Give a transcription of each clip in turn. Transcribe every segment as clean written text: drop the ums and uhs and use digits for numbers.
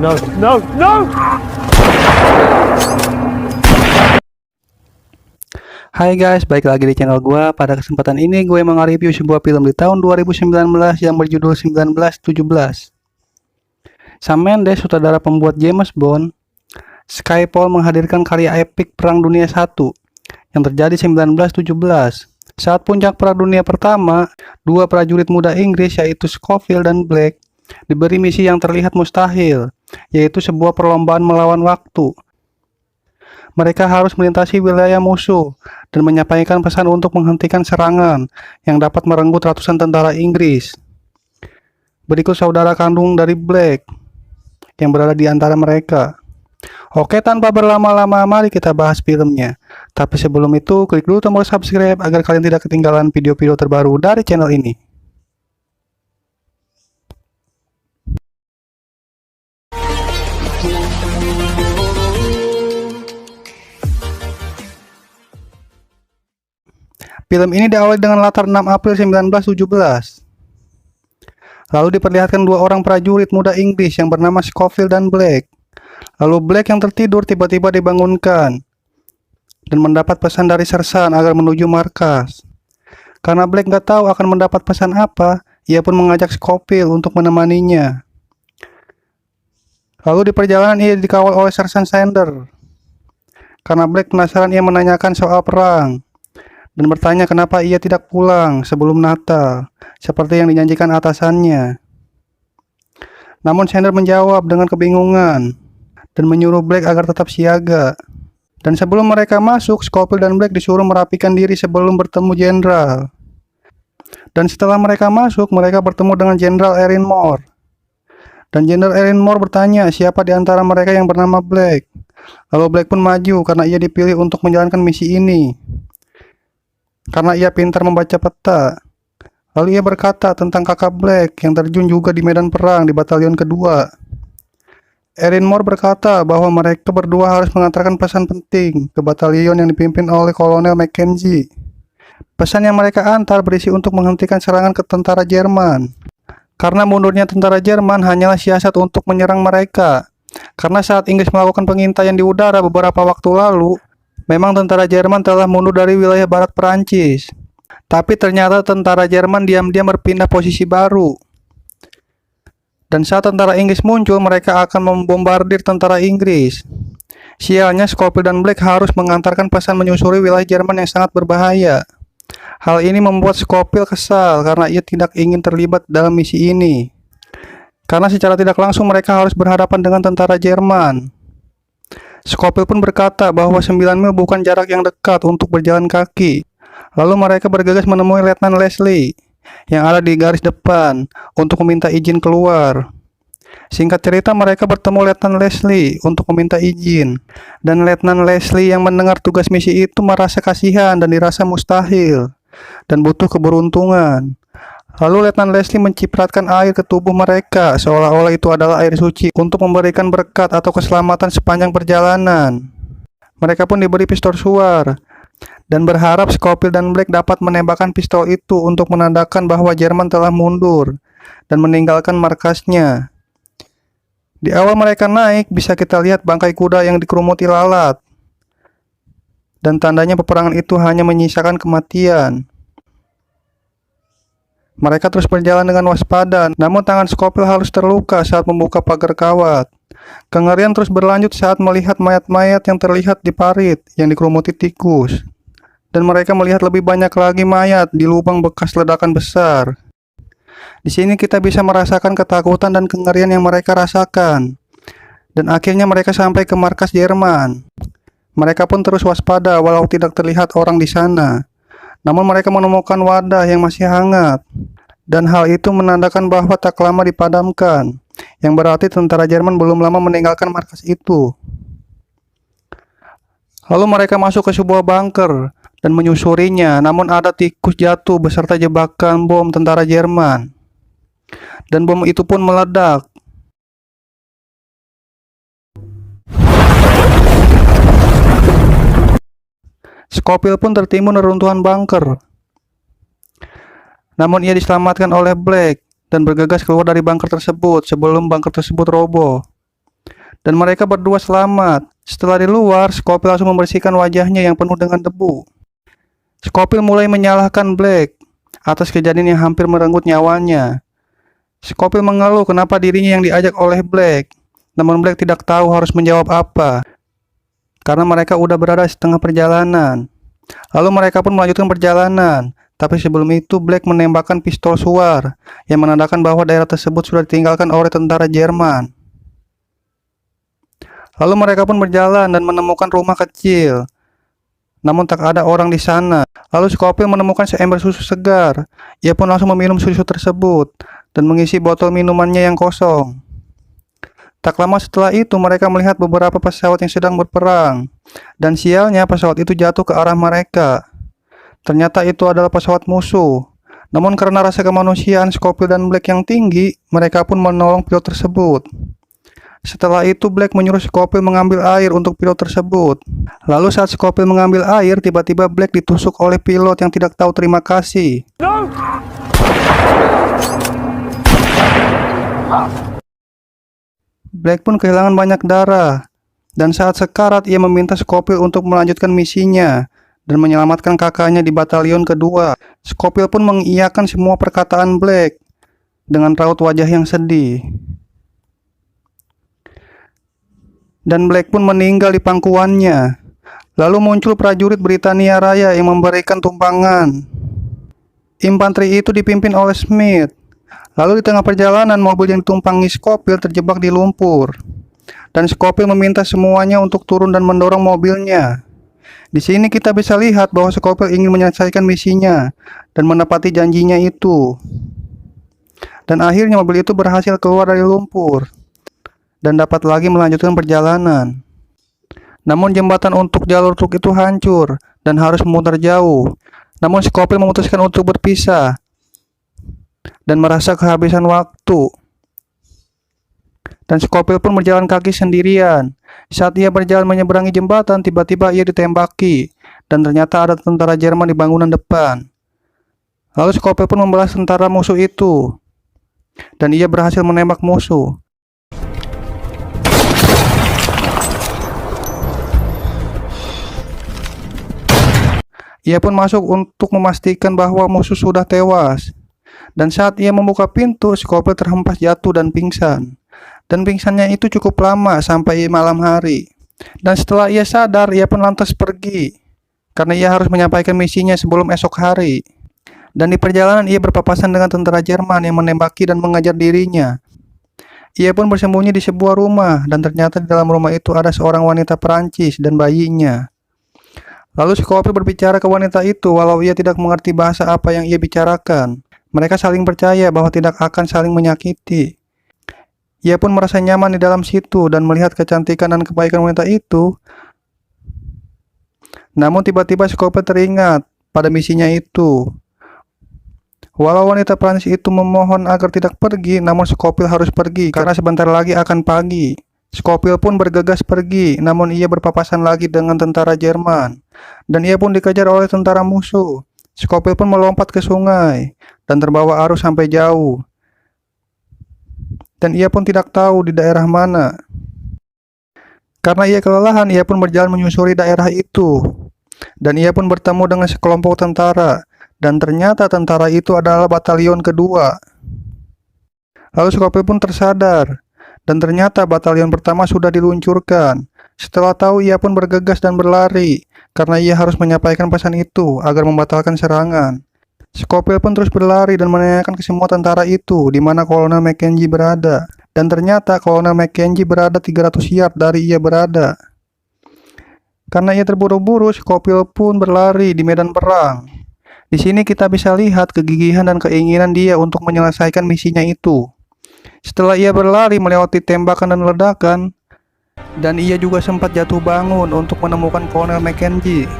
No, no, no! Hai guys, balik lagi di channel gue. Pada kesempatan ini gue mau nge-review sebuah film di tahun 2019 yang berjudul 1917. Sam Mendes, sutradara pembuat James Bond, Skyfall menghadirkan karya epik Perang Dunia I yang terjadi 1917. Saat puncak Perang Dunia Pertama, dua prajurit muda Inggris yaitu Scofield dan Black diberi misi yang terlihat mustahil, yaitu sebuah perlombaan melawan waktu. Mereka harus melintasi wilayah musuh dan menyampaikan pesan untuk menghentikan serangan yang dapat merenggut ratusan tentara Inggris. Berikut saudara kandung dari Black yang berada di antara mereka. Oke, tanpa berlama-lama mari kita bahas filmnya. Tapi sebelum itu, klik dulu tombol subscribe agar kalian tidak ketinggalan video-video terbaru dari channel ini. Film ini diawali dengan latar 6 April 1917. Lalu diperlihatkan dua orang prajurit muda Inggris yang bernama Scofield dan Black. Lalu Black yang tertidur tiba-tiba dibangunkan dan mendapat pesan dari sersan agar menuju markas. Karena Black nggak tahu akan mendapat pesan apa, ia pun mengajak Scofield untuk menemaninya. Lalu di perjalanan ia dikawal oleh sersan Sander. Karena Black penasaran, ia menanyakan soal perang dan bertanya kenapa ia tidak pulang sebelum Natal, seperti yang dijanjikan atasannya. Namun Sander menjawab dengan kebingungan dan menyuruh Black agar tetap siaga. Dan sebelum mereka masuk, Scofield dan Black disuruh merapikan diri sebelum bertemu jenderal. Dan setelah mereka masuk, mereka bertemu dengan Jenderal Erin Moore. Dan Jenderal Erin Moore bertanya siapa di antara mereka yang bernama Black. Lalu Black pun maju karena ia dipilih untuk menjalankan misi ini, karena ia pintar membaca peta. Lalu ia berkata tentang kakak Black yang terjun juga di medan perang di batalion kedua. Erin Moore berkata bahwa mereka berdua harus mengantarkan pesan penting ke batalion yang dipimpin oleh Kolonel Mackenzie. Pesan yang mereka antar berisi untuk menghentikan serangan ke tentara Jerman. Karena mundurnya tentara Jerman hanyalah siasat untuk menyerang mereka. Karena saat Inggris melakukan pengintaian di udara beberapa waktu lalu, memang tentara Jerman telah mundur dari wilayah barat Perancis. Tapi ternyata tentara Jerman diam-diam berpindah posisi baru. Dan saat tentara Inggris muncul, mereka akan membombardir tentara Inggris. Sialnya Scofield dan Black harus mengantarkan pesan menyusuri wilayah Jerman yang sangat berbahaya. Hal ini membuat Scofield kesal karena ia tidak ingin terlibat dalam misi ini. Karena secara tidak langsung mereka harus berhadapan dengan tentara Jerman. Scofield pun berkata bahwa 9 mil bukan jarak yang dekat untuk berjalan kaki. Lalu mereka bergegas menemui Letnan Leslie yang ada di garis depan untuk meminta izin keluar. Singkat cerita, mereka bertemu Letnan Leslie untuk meminta izin. Dan Letnan Leslie yang mendengar tugas misi itu merasa kasihan dan dirasa mustahil dan butuh keberuntungan. Lalu Letnan Leslie mencipratkan air ke tubuh mereka seolah-olah itu adalah air suci untuk memberikan berkat atau keselamatan sepanjang perjalanan. Mereka pun diberi pistol suar dan berharap Scofield dan Black dapat menembakkan pistol itu untuk menandakan bahwa Jerman telah mundur dan meninggalkan markasnya. Di awal mereka naik, bisa kita lihat bangkai kuda yang dikerumuti lalat. Dan tandanya peperangan itu hanya menyisakan kematian. Mereka terus berjalan dengan waspada, namun tangan Scofield harus terluka saat membuka pagar kawat. Kengerian terus berlanjut saat melihat mayat-mayat yang terlihat di parit yang dikerumuti tikus. Dan mereka melihat lebih banyak lagi mayat di lubang bekas ledakan besar. Di sini kita bisa merasakan ketakutan dan kengerian yang mereka rasakan. Dan akhirnya mereka sampai ke markas Jerman. Mereka pun terus waspada walau tidak terlihat orang di sana. Namun mereka menemukan wadah yang masih hangat. Dan hal itu menandakan bahwa tak lama dipadamkan, yang berarti tentara Jerman belum lama meninggalkan markas itu. Lalu mereka masuk ke sebuah bunker dan menyusurinya, namun ada tikus jatuh beserta jebakan bom tentara Jerman. Dan bom itu pun meledak. Scofield pun tertimbun reruntuhan bunker. Namun ia diselamatkan oleh Black dan bergegas keluar dari bunker tersebut sebelum bunker tersebut roboh. dan mereka berdua selamat. Setelah di luar, Scofield langsung membersihkan wajahnya yang penuh dengan debu. Scofield mulai menyalahkan Black atas kejadian yang hampir merenggut nyawanya. Scofield mengeluh kenapa dirinya yang diajak oleh Black, namun Black tidak tahu harus menjawab apa, karena mereka udah berada setengah perjalanan. Lalu mereka pun melanjutkan perjalanan, tapi sebelum itu Black menembakkan pistol suar yang menandakan bahwa daerah tersebut sudah ditinggalkan oleh tentara Jerman. Lalu mereka pun berjalan dan menemukan rumah kecil, namun tak ada orang di sana. Lalu Scofield menemukan seember susu segar. Ia pun langsung meminum susu tersebut dan mengisi botol minumannya yang kosong. Tak lama setelah itu mereka melihat beberapa pesawat yang sedang berperang, dan sialnya pesawat itu jatuh ke arah mereka. Ternyata itu adalah pesawat musuh. Namun karena rasa kemanusiaan Scofield dan Black yang tinggi, mereka pun menolong pilot tersebut. Setelah itu Black menyuruh Scofield mengambil air untuk pilot tersebut. Lalu saat Scofield mengambil air, tiba-tiba Black ditusuk oleh pilot yang tidak tahu terima kasih. Black pun kehilangan banyak darah, dan saat sekarat ia meminta Scofield untuk melanjutkan misinya dan menyelamatkan kakaknya di batalion kedua. Scofield pun mengiyakan semua perkataan Black dengan raut wajah yang sedih. Dan Black pun meninggal di pangkuannya. Lalu muncul prajurit Britania Raya yang memberikan tumpangan. Infanteri itu dipimpin oleh Smith. Lalu di tengah perjalanan, mobil yang ditumpangi Scofield terjebak di lumpur. Dan Scofield meminta semuanya untuk turun dan mendorong mobilnya. Di sini kita bisa lihat bahwa Scofield ingin menyelesaikan misinya dan menepati janjinya itu. Dan akhirnya mobil itu berhasil keluar dari lumpur dan dapat lagi melanjutkan perjalanan. Namun jembatan untuk jalur truk itu hancur dan harus memutar jauh. Namun Scofield memutuskan untuk berpisah dan merasa kehabisan waktu. Dan Scofield pun berjalan kaki sendirian. Saat ia berjalan menyeberangi jembatan, tiba-tiba ia ditembaki dan ternyata ada tentara Jerman di bangunan depan. Lalu Scofield pun membalas tentara musuh itu dan ia berhasil menembak musuh. Ia pun masuk untuk memastikan bahwa musuh sudah tewas. Dan saat ia membuka pintu, Scofield terhempas jatuh dan pingsan. Dan pingsannya itu cukup lama sampai malam hari. Dan setelah ia sadar, ia pun lantas pergi, karena ia harus menyampaikan misinya sebelum esok hari. Dan di perjalanan ia berpapasan dengan tentara Jerman yang menembaki dan mengajar dirinya. Ia pun bersembunyi di sebuah rumah, dan ternyata di dalam rumah itu ada seorang wanita Perancis dan bayinya. Lalu Scofield berbicara ke wanita itu walau ia tidak mengerti bahasa apa yang ia bicarakan. Mereka saling percaya bahwa tidak akan saling menyakiti. Ia pun merasa nyaman di dalam situ dan melihat kecantikan dan kebaikan wanita itu. Namun tiba-tiba Scofield teringat pada misinya itu. Walau wanita Prancis itu memohon agar tidak pergi, namun Scofield harus pergi karena sebentar lagi akan pagi. Scofield pun bergegas pergi, namun ia berpapasan lagi dengan tentara Jerman. Dan ia pun dikejar oleh tentara musuh. Scofield pun melompat ke sungai dan terbawa arus sampai jauh. Dan ia pun tidak tahu di daerah mana. Karena ia kelelahan, ia pun berjalan menyusuri daerah itu. Dan ia pun bertemu dengan sekelompok tentara. Dan ternyata tentara itu adalah batalion kedua. Lalu Scofield pun tersadar. Dan ternyata batalion pertama sudah diluncurkan. Setelah tahu, ia pun bergegas dan berlari, karena ia harus menyampaikan pesan itu agar membatalkan serangan. Scofield pun terus berlari dan menanyakan ke semua tentara itu di mana Kolonel Mackenzie berada. Dan ternyata Kolonel Mackenzie berada 300 yard dari ia berada. Karena ia terburu-buru, Scofield pun berlari di medan perang. Di sini kita bisa lihat kegigihan dan keinginan dia untuk menyelesaikan misinya itu. Setelah ia berlari melewati tembakan dan ledakan, dan ia juga sempat jatuh bangun untuk menemukan Kolonel Mackenzie.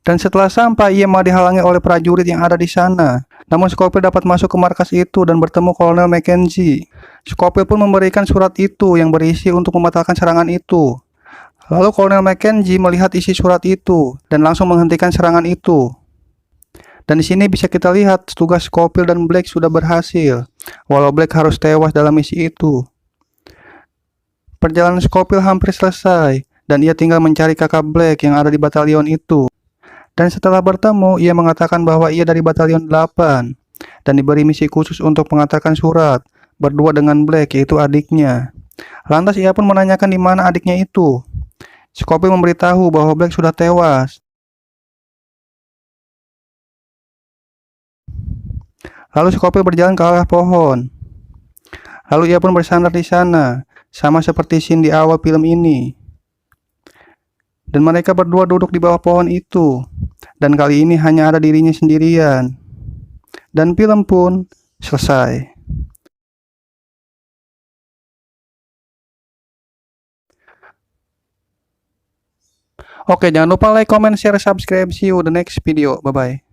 Dan setelah sampai, ia malah dihalangi oleh prajurit yang ada di sana. Namun Scofield dapat masuk ke markas itu dan bertemu Kolonel Mackenzie. Scofield pun memberikan surat itu yang berisi untuk membatalkan serangan itu. Lalu Kolonel Mackenzie melihat isi surat itu dan langsung menghentikan serangan itu. Dan di sini bisa kita lihat tugas Scofield dan Black sudah berhasil, walau Black harus tewas dalam misi itu. Perjalanan Scofield hampir selesai, dan ia tinggal mencari kakak Black yang ada di batalion itu. Dan setelah bertemu, ia mengatakan bahwa ia dari batalion 8 dan diberi misi khusus untuk mengantarkan surat berdua dengan Black, yaitu adiknya. Lantas ia pun menanyakan di mana adiknya itu. Scofield memberitahu bahwa Black sudah tewas. Lalu Scofield berjalan ke arah pohon. Lalu ia pun bersandar di sana, sama seperti scene di awal film ini. Dan mereka berdua duduk di bawah pohon itu. Dan kali ini hanya ada dirinya sendirian. Dan film pun selesai. Oke, jangan lupa like, comment, share, subscribe. See you the next video. Bye-bye.